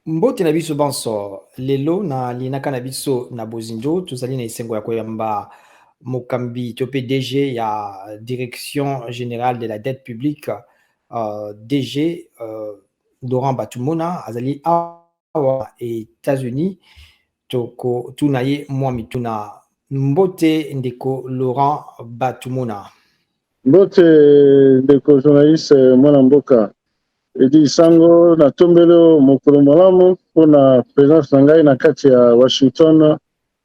Mbote na biso banso lelo na linaka na biso na bozinjo tozali na esengo ya koyamba mokambi to pe DG ya Direction Générale de la Dette Publique DG Laurent Batumona azali awa États-Unis toko tuna ye mwa mituna mbote ndeko Laurent Batumona. Mbote ndeko journaliste mwana mboka edi sango na tombelo mokolo malamu mpona présence na ngai na kati ya Washington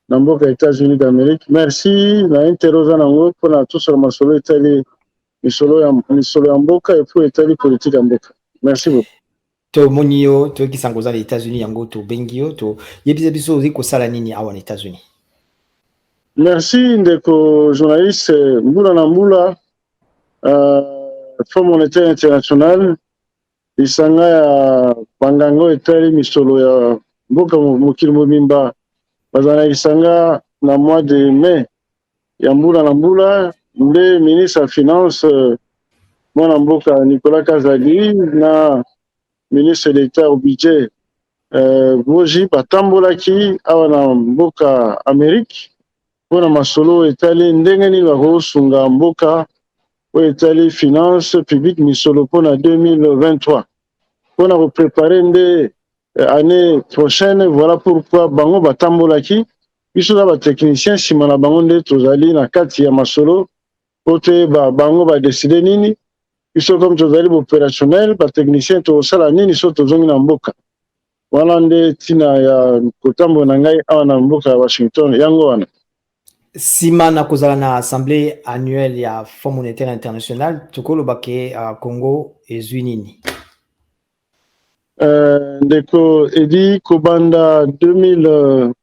na mboka États-Unis d'Amérique. Merci na interoza nango mpona tosala masolo etali misolo ya mboka epo etali politique ya mboka. Merci beaucoup. Tomoni yo toyokisa ngoza na États-Unis yango tobengi yo toyebisa biso ozi kosala nini awa na États-Unis. Merci ndeko journaliste mbula na mbula Fonds monétaire international isanga ya bangango etali misolo ya mboka mokili mobimba bazana isanga na mois de mai ya mbula na mbula nde ministre ya finance mwana mboka Nicolas Kazadi na ministre d'État au budget Boji batambolaki awa na mboka Amérique mpona masolo etali ndenge nini bakosunga mboka oyo etali finance publique misolo mpona 2023 mpona kopréparer nde année prochaine. Voilà pourquoi bango batambolaki biso na batechnicien nsima na bango nde tozali na kati ya masolo po toyeba bango badeside nini biso comme tozali baopérationnel batechnicien tokosala nini so tozongi na mboka. Wana nde ntina ya kotambola na ngai awa na mboka ya Washington yango wana. Sima na kozala na assemblée annuelle ya Fonds monétaire international tokoloba ke Congo ezwi nini? Ndeko edi kobanda 2020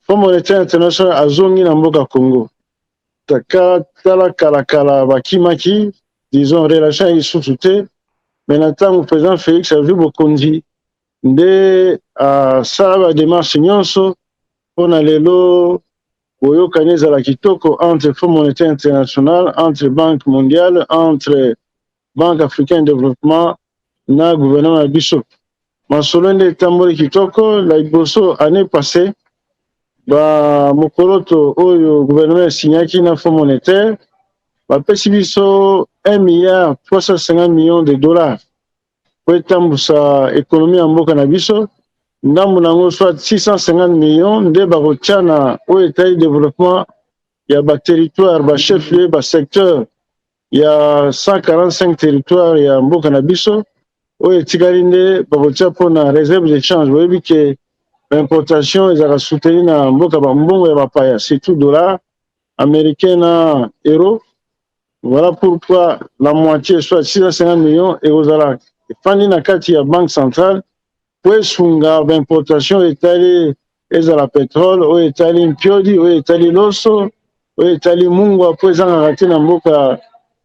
Fonds monétaire international azongi na mboka Congo. Tala kala bakimaki disons relation lisusu te mais na ntango président Félix azwi bokonzi nde asala badémarche nyonso mpona lelo boyokani ezala kitoko entre Fonds monétaire international, entre Banque mondiale, entre Banque africaine de développement na gouvernement ya biso. Masolo nde etamboli kitoko la liboso année passée mokoloto oyo gouvernement esignaki na Fonds monétaire bapesi biso 1,350 milliard de dollars po etambusa économie ya mboka na biso. Ndambo nango soit 650 millions nde bakotia na oyo etali développement ya baterritoire bachef-lieu basecteur ya 145 territoire ya mboka na biso oyo etikali nde bakotia mpona réserve d'échange. Boyebi ke baimportation ezalaka soutenu na mboka bambongo ya bapaya surtout dollar américain na euro. Voilà pourquoi la moitié soit 650 millions ekozala efandi na kati ya banque centrale po esunga baimportation etali ezala pétrole oyo etali mpiodi oyo etali loso oyo etali mungwa po ezangaka te na mboka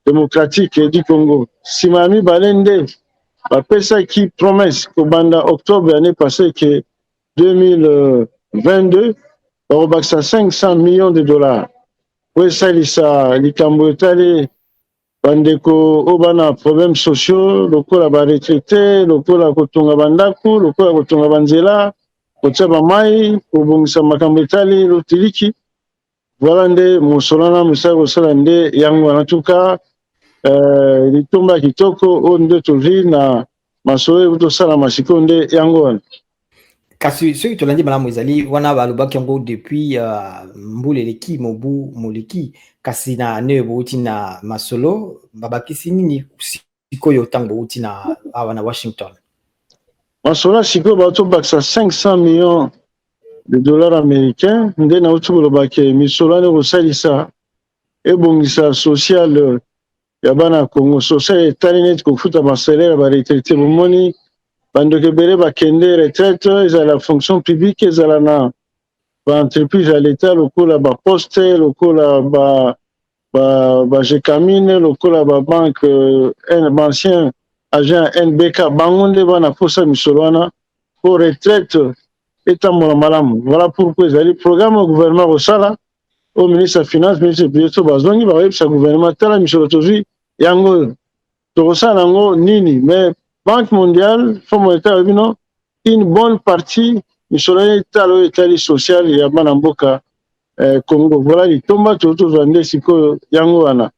démocratique edi Congo. Nsima ya mibale nde bapesaki promesse kobanda octobre année passée ke 2022 bakobakisa 500 millions de dollars po esalisa likambo etali bandeko oyo bana problème sociaux lokola baretraité lokola kotonga bandako lokola kotonga banzela kotia bamai kobongisa makambo etali lotiliki. Voilà nde mosolo na mosala kosala nde yango wana tuka litomba kitoko oyo nde tozwi na masolo oyo tosala masiko nde yango wana. Kasi soki tolandi malamu ezali wana balobaki yango depuis mbula eleki mobu moleki kasi na ne bouti na masolo babakisi nini sikoyo ntango bouti na awa na Washington? Masolo sikoyo batobakisa 500 millions de dollars américains nde nauti kolobaki misolo wana ekosalisa ebongisa social ya bana Congo. Social etali neti kofuta basalaire ya baretraité. Bomoni bandeko ebele bakende retraite ezala fonction publique ezala na baentreprise ya l'État lokola baposte lokola bajekamine lokola babanke bancien agent NBK bango nde bana posa misolo wana po retraite etambola malamu. Voilà pourquoi ezali programme ya gouvernement kosala au ministre ya finance ministre budget bazongi bakoyebisa gouvernement tala misolo tozwi yango tokosala yango nini mais Banque mondiale, Fonds monétaire, une bonne partie du soleil est social et Banamboka Congo. Voilà, il tombe tout le siko yango wana.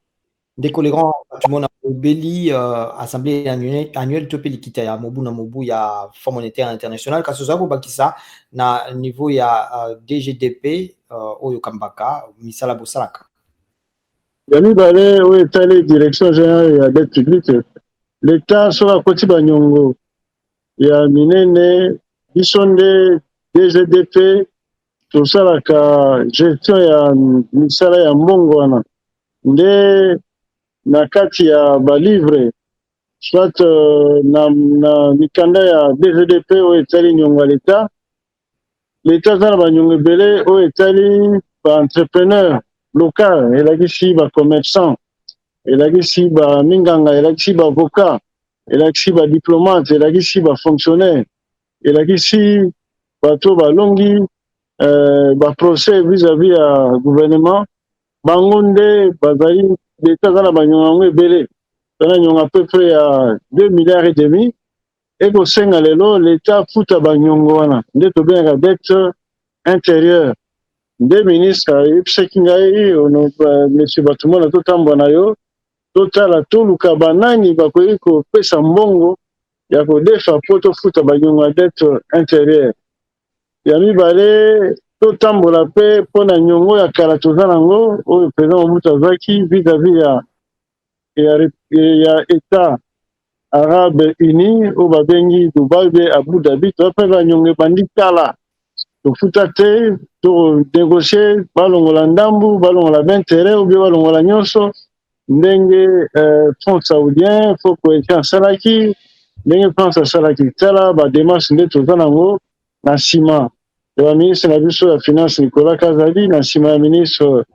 Ndeko le grand tumona obeli assemblée annuelle to pe likita ya mobu na mobu ya Fonds monétaire international kasi oza kobakisa na niveau ya DGDP oyo kambaka misala bosalaka. Ya mibale oyo etali direction générale ya dette publique, l'État soki akoti banyongo ya minene biso nde DGDP tosalaka gestion ya misala ya mbongo wana nde na kati ya balivre soit na mikanda ya DGDP oyo etali niongo ya l'État aza na banyongo ebele oyo etali baentrepreneur local elakisi bacommerçant elakisi baminganga elakisi baavocat elakisi badiplomate elakisi bafonctionnaire elakisi bato balongi baprocès vis-à-vis ya gouvernement bango nde bazali leta aza na banyongo yango ebele tona nyongo à peu près ya 2 milliards et demi ekosenga lelo leta afuta banyongo wana nde tobengaka dette intérieure nde ministre ayebisaki ngai monsieur batumona totambola na yo totala toluka banani bakoki kopesa mbongo ya kodefa mpo tofuta banyongo ya dette intérieure ya mibale totambola mpe mpo na nyongo ya kala toza nango oyo président Mobutu azwaki vis-à-vis ya état arabe uni oyo babengi Dubai be Abu Dhabi toza mpe banyongo ebandi kala tofuta te tonegocie balongola ndambu balongola baintérêt ou bien balongola nyonso ndenge fonds saoudien fo cohésion asalaki ndenge France asalaki tala badémarche nde toza nango na nsima ya baministre na biso ya finance Nicolas Kazali na nsima ya ministre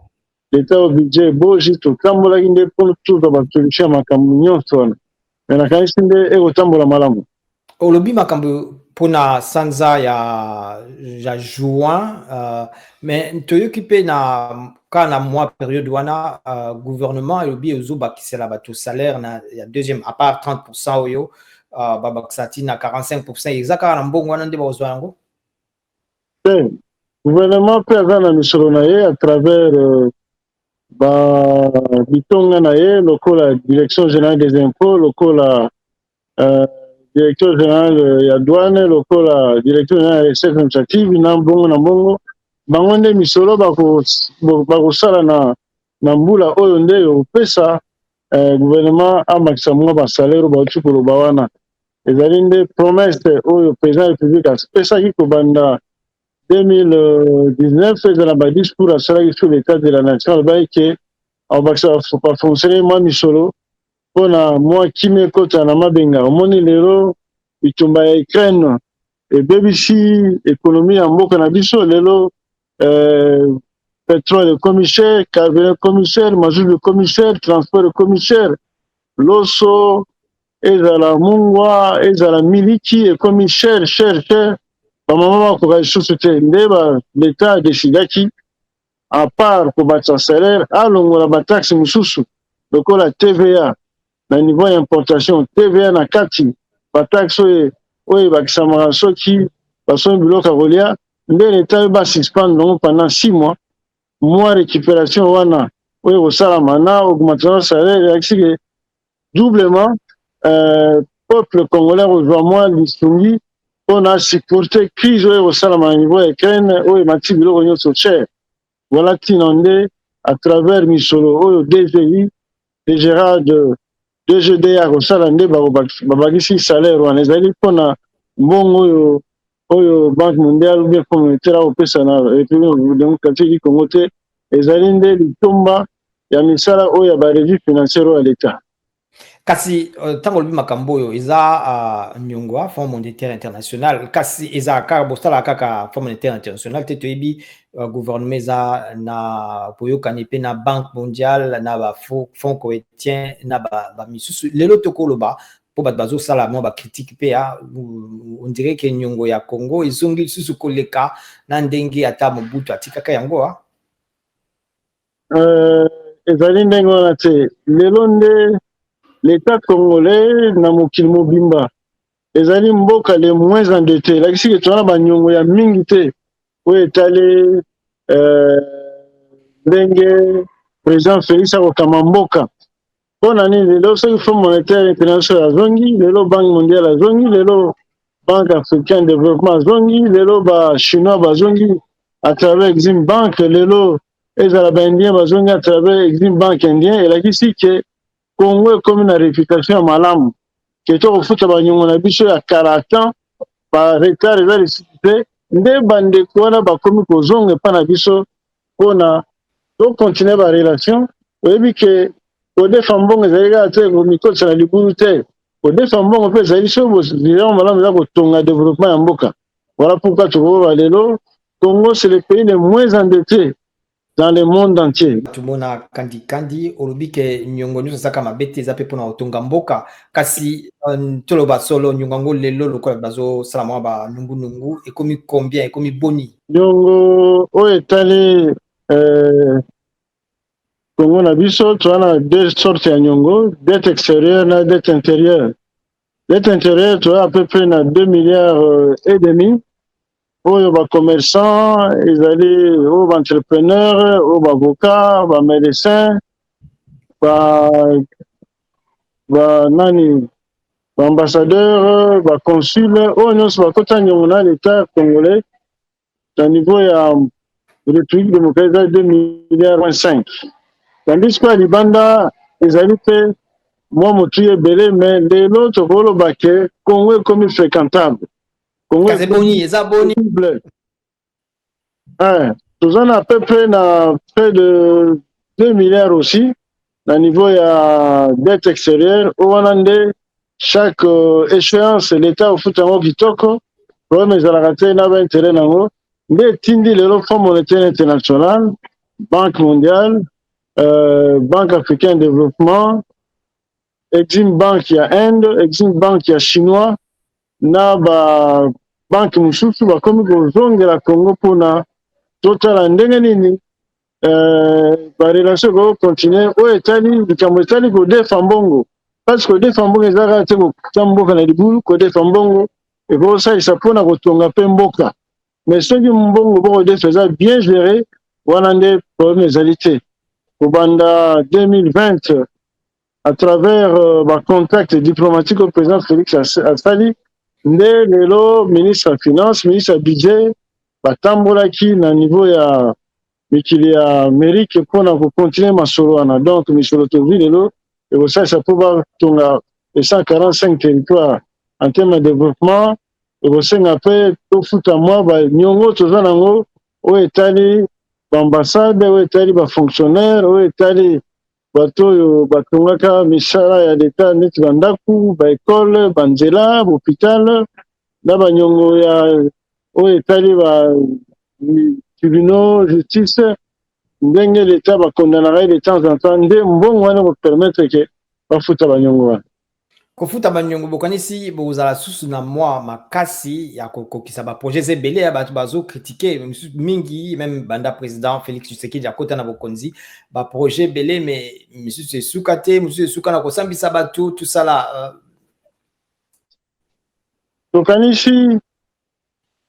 l'état au budget boji totambolaki nde mpo tozwa basolution ya makambo nyonso wana me nakanisi nde ekotambola malamu olobi makambo mpona sanza ya juin mais toyoki mpe na kaka na mois période wana gouvernement elobi ezobakisela bato salaire na ya deuxième à part 30% oyo babakisa ti na 45% eza kaka na mbongo wana nde bakozwa yango te gouvernement mpe aza na misolo na ye à travers bitonga na ye lokola direction générale des impôts lokola directeur général ya douane lokola directeur général ya recette administrative na mbongo bango nde misolo bakosala na mbula oyo nde opesa gouvernement amakisa mwa basalaire oyo bauti koloba wana ezali nde promesse oyo président ya république apesaki kobanda 2019 ezala badiscours asalaki sur l'état de la nation alobaki ke abakisa bafonctionnaire mwa misolo mpona mwa kimia ekota na mabenga omoni lelo bitumba ya Ukraine ebebisi ekonomi ya mboka na biso lelo pétrole commissaire carburant commissaire mazout commissaire transport commissaire loso ezala mungwa ezala miliki ekomi cher bamama bakoka lisusu te nde leta adesidaki à part kobakisa salaire alongola bataxe mosusu lokola TVA na niveau ya importation TVA na kati bataxe oyo ebakisamaka soki basombi biloko ya kolia nde leta oyo basuspendre yango pendant 6 mois mwa récupération wana oyo ekosalama na augmentation ya salaire eyakisike doublement peuple congolais kozwa mwa lisungi mpona supporter crise oyo ekosalama na niveau ya Ukraine oyo emati biloko nyonso cher voilà ntina nde à travers misolo oyo DGI DGRAD DGDA kosala nde babakisi salaire wana ezali mpona mbongo oyo banque mondiale ubien fonds monétaire akopesa na république démocratique du Congo te ezali nde litomba ya misala oyo ya barégie financière oyo ya l'État kasi ntango olobi makambo oyo eza nyongo Fonds monétaire international kasi eza kaka bosalaka kaka Fonds monétaire international te toyebi gouvernement eza na boyokani mpe na banque mondiale na bafonds cohétien na bamisusu lelo tokoloba mpo bato bazosala mwa bacritique mpe on dirait ke nyongo ya Congo ezongi lisusu koleka na ndenge ata Mobutu atikaka yango ezali ndenge wana te lelo nde l'état congolais na mokili mobimba ezali mboka les moins endettés lakisi ke tozala banyongo ya mingi te oyo etali ndenge président Félix akokama mboka mpona nini lelo soki Fonds monétaire international azongi lelo banque mondiale azongi lelo banque africaine de développement azongi lelo bachinois bazongi à travers Exim Bank lelo ezala baindien bazongi à travers Exim Bank indien elakisi ke Congo ekomi na réputation ya malamu ke tokofuta banyongo na biso ya 40 ans baretard eza lisusu te nde bandeko wana bakomi kozonga epai na biso mpona tokontinue barelation oyebi ke kodefa mbongo ezali kaka te komikotisa na libulu te kodefa mbongo mpe ezali so bozilamo malamu eza kotonga développement ya mboka voilà pourquoi tokoba lelo Congo c'est le pays le moins endetté dans le monde entier. Tumona kandi olobi ke nyongo nyonso saka mabete eza pe pona otonga mboka kasi toloba solo nyongo ngo lelo lokola bazo sala mwa ba nungu ekomi combien ekomi boni nyongo oyo etali Congo na biso toana deux sortes ya nyongo dette extérieure na dette intérieure. Dette intérieure toa à peu près na 2 milliards et demi oyo ba commerçant ezali oyo ba entrepreneur oyo ba avocat ba médecin ba nani ba ambassadeur ba consul oyo nyonso bakota nyongo na l'état congolais na niveau ya République démocratique ya 2 milliards 5 tandis que libanda ezali pe mwa motu ebele mais lelo tokoloba ke Congo ekomi fréquentable Congo eza boni toza na à peu près na près de 2 milliards aussi na niveau ya dette extérieure oyo wana nde chaque échéance l'état ofuta yango kitoko problème ezalaka te na baintérêt nango nde etindi lelo Fonds monétaire international banque mondiale banque africaine de développement Exim Bank ya Inde Exim Bank ya chinois na ba banque mosusu bakomi kozongela Congo mpona totala ndenge nini barelation ekokontinue oyo etali likambo etali kodefa mbongo parce kodefa mbongo ezalaka te kotia mboka na libulu kodefa mbongo ekosalisa mpona kotonga mpe mboka mais soki mbongo bokodefa eza bien géré wana nde problème ezali te kobanda 2020 à travers bacontact diplomatique au président Félix asali nde lelo ministre ya finance ministre ya budget batambolaki na niveau ya mikili ya Amérique mpona kocontinue masolo wana donc misolo tovi lelo ekosalisa mpo batonga 145 territoire en terme de développement ekosenga mpe tofuta mwa banyongo toza nango oyo etali baambassade oyo etali bafonctionnaire oyo etali bato oyo batongaka misala ya leta neti bandako baekole banzela bahôpital na banyongo ya oyo etali ba tribunaux justice ndenge leta bakondanaka de temps en temps nde mbongo wana kopermettre ke bafuta banyongo wana kofuta banyongo bokanisi bozala susu na mwa makasi ya kokokisa baprojet ebele ya bato bazokritike mingi même banda président Félix Tshisekedi akota na bokonzi baprojet ebele mais misusu esuka te misusu esuka na kosambisa bato tosala tokanisi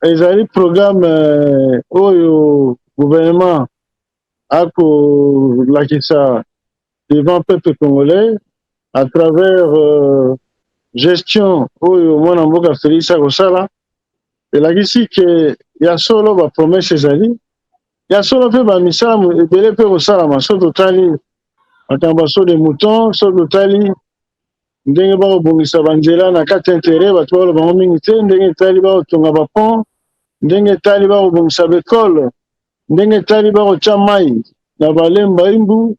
ezali programme oyo gouvernement akolakisa devant peuple congolais à travers gestion oyo mwana mboka Félix akosala elakisi ke ya solo bapromese ezali ya solo mpe bamisala ebele mpe kosalama so totali makambo so de mouton so totali ndenge bakobongisa banzela na kati intere bato baloba bango mingi te ndenge etali bakotonga bapont ndenge etali bakobongisa bekole ndenge etali bakotya mai na balemba imbu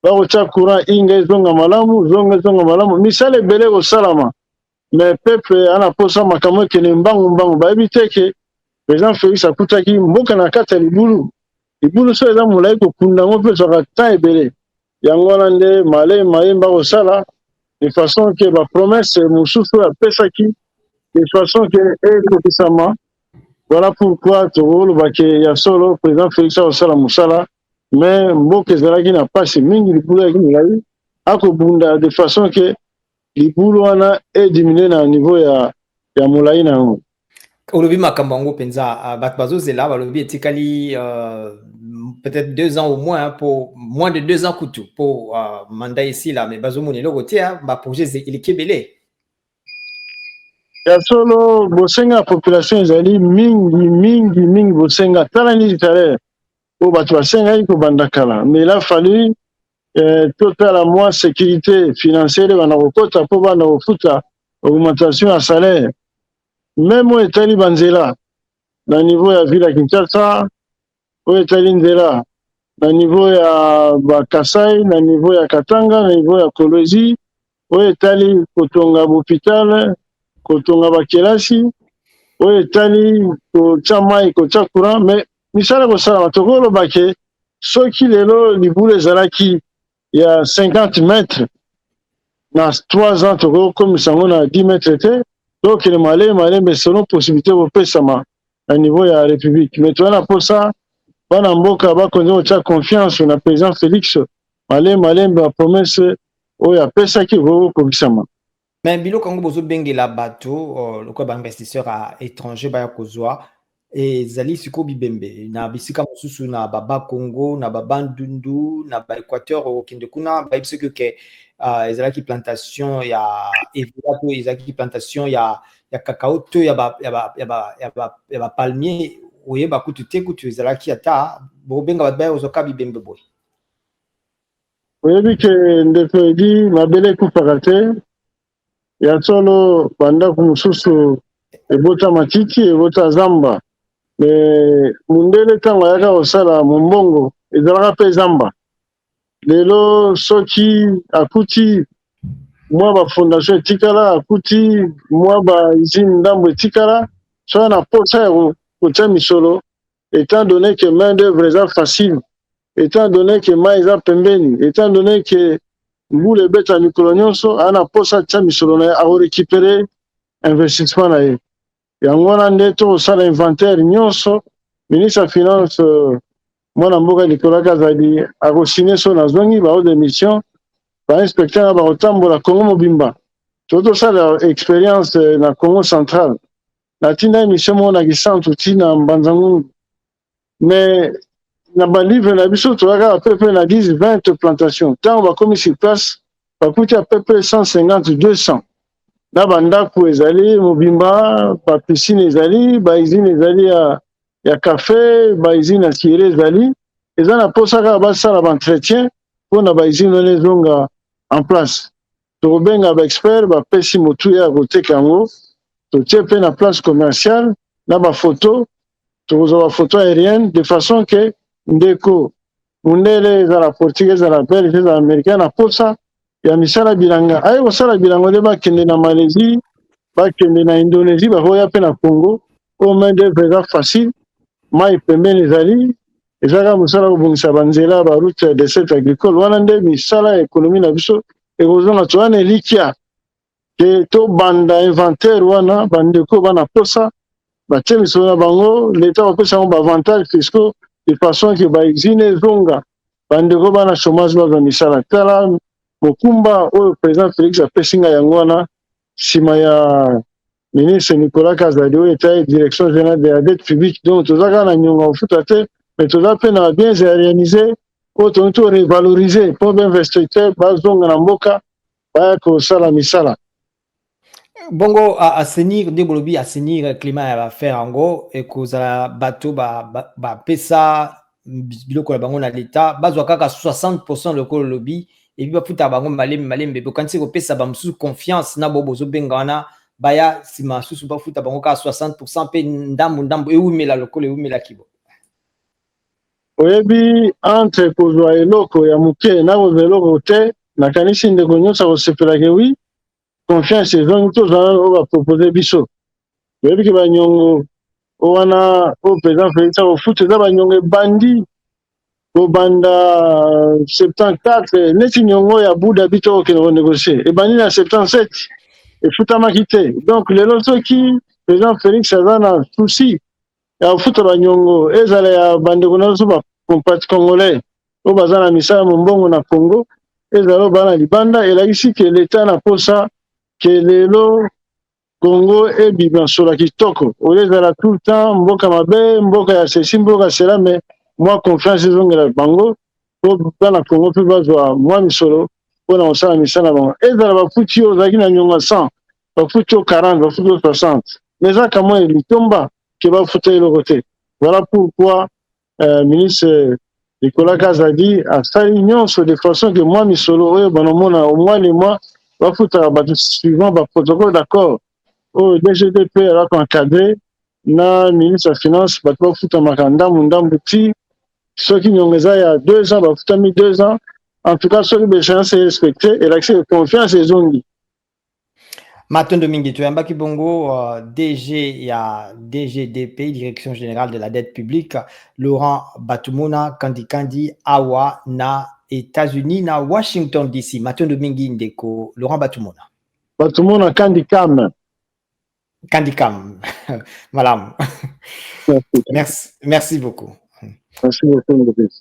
bakotya courant inga ezonga malamu misala ebele kosalama mais peuple ana posa makambo ekende mbangu bayebi te ke président Félix akutaki mboka na kati ya libulu so eza molai kokunda yango mpe ezwaka temps ebele yango wana nde mayemba kosala de façon ke bapromese mosusu apesaki de façon ke ekokisama voilà pourquoi tokoloba ke ya solo président Félix akosala mosala mais mboka ezalaki na pasi mingi libulu yaki molai akobunda de façon ke libulu wana ediminue na niveau ya ya molai na yango. Olobi makambo yango penza bato bazozela balobi etikali peut-être 2 ans au moins hein, pour moins de 2 ans kutu pour mandat ici là mais bazomona eloko te ba projet eleki ebele. Ya solo bosenga ya population ezali mingi bosenga tala nini salaire oyo bato basengaki kobanda kala, mais il a fallu totala mwa sécurité financière bana kokota mpo bana kofuta augmentation ya salaire. Même oyo etali banzela na niveau ya ville ya Kinshasa, oyo etali nzela na niveau ya Bakasai, na niveau ya Katanga, na niveau ya Kolwezi, oyo etali kotonga hôpital, kotonga bakelasi, oyo etali kotya mai, kotya courant, mais misala kosalama tokoloba ke soki lelo libula ezalaki ya 50 mètres na 3 ans tokokomisa yango na 10 mètres te tokende malembe selon possibilité kopesama na niveau ya république. Mais toza na mposa bana mboka bakonzi kotya confiance na président Félix malembe ya promese oyo apesaki kokokisama. Mais biloko yango bozobengela bato lokola bainvestisseur à étranger baya kozwa ezali sikoyo bibembe na bisika mosusu na baba Congo na babandundu na baéquateur okende kuna bayebi soki ke ezalaki plantation ya evela to ezalaki plantation ya cacao to ya bapalmier oyeba kutu te kutu ezalaki ata bobenga bato baya kozwaka bibembe boye. Oyebi ke ndeko edi mabele ekufaka te ya solo bandako mosusu ebota matiti ebota zamba. Mais mundele ntango ayaka kosala mombongo ezalaka mpe zamba. Lelo soki akuti mwa bafondation etikala, akuti mwa bausine ndambo etikala, soki na posa ya kotya misolo, étant donné que main d'œuvre eza facile, étant donné que mai eza pembeni, étant donné que mbula ebeta mikolo nyonso, ana posa atya misolo na ye akorécupere investissement na ye. Yango wana nde tokosala inventaire nyonso, ministre ya finance mwana mboka Nicolas Kazadi akosine so nazongi bao de mission bainspecteur na bakotambola Congo mobimba. Totosala expérience na Congo central natinda émission moko na Kisantu ti na Mbanzangungu, mais na balivre na biso tozaka à peu près na 10-20 plantations. Ntango bakomi sur place bakuti à peu près 150-200 na bandako ezali mobimba, bapiscine ezali, baizine ezali ya café, baizine ya sire ezali, eza na posa kaka basala baentretien mpona baizine wana ezonga en place. Tokobenga baexpert bapesi motuya ya koteka yango, totie mpe na place commerciale na bafoto, tokozwa bafoto aérienne de façon ke ndeko mundele ezala portugais ezala belge ezala américain na posa ya misala bilanga aye kosala bilango nde bakende na Malaisie, bakende na Indonésie, bakoya mpe na Congo oyo main d'œuvre eza facile, mai pembeni ezali, ezaka mosala kobongisa banzela baroute de set agricole. Wana nde misala ya ekonomi na biso ekozonga to wana elikia ke tobanda inventaire wana bandeko bana posa batie misolo na bango, leta bapesa yango baavantage fiscaux de façon ke baizine ezonga bandeko bana chômage bazwa misala. Tala mokumba oyo président Félix apesi ngai yango wana nsima ya ministre Nicolas Kazadi oyo eta direction générale de la dette publique. Donc toza kaka na nyonga kofuta te, mais toza mpe na babiens ya réaliser oyo tongi to revaloriser mpo bainvestisseur bazonga na mboka baya kosala misala. Bongo assainir nde bolobi assainir climat ya bafere yango ekozala bato bapesa biloko na bango na leta bazwa kaka 60% lokolo lobi epi bafuta bango malembe bokanisi kopesa bamosusu confiance na bo bozobenga wana baya nsima susu bafuta bango kaka 60% mpe ndambo ewumela lokolo ewumelaki bo. Oyebi entre kozwa eloko ya moke na kozwa eloko te nakanisi ndeko nyonso akosepelaki wi confiance ezongi tozala oyo bapropose biso. Oyebi ke banyongo wana oyo président Félix akofuta eza banyongo ebandi kobanda 74 neti nyongo ya Abu Dhabi to okende konégocie ebandi na 77 efutamaki te. Donc lelo soki président Félix aza na souci ya kofuta banyongo ezala ya bandeko na biso bacompati congolais oyo baza na misala mombongo na Congo, ezala oyo bana libanda elakisi ke leta na posa ke lelo Congo et Bibansolo Kitoko. Au lieu de la tout le temps, Mboka Mabe, Mboka ya ceci, Mboka cela, mais moi, confiance, ils ont la bango. Pour dans la Congo, plus bas, moi, Misolo, pour on s'en a mis ça là-bas. Et dans la foutu, aux agues, n'a 100, va foutu 40, va foutu 60. Mais ça, comment il tombe, qui va foutre le côté. Voilà pourquoi, ministre Nicolas Kazadi a fait l'union sur des façons que moi, Misolo, au moins les mois, va foutre à battre suivant, va protocole d'accord. Au DGDP alors encadré na ministre des Finances bato bafuta makanda mundambu ti soki nyongeza ya 2 ans bafutami 2 ans en tout cas soki béchéance est respecté et l'accès de confiance ezongi. Matondo mingi tuyambaki bongo DG ya DGDP, Direction Générale de la Dette Publique, Laurent Batumuna Kandi awa na États-Unis na Washington DC. Matondo mingi ndeko Laurent Batumuna. Batumuna Kandi Kandikam. Madame. Merci beaucoup. Merci beaucoup.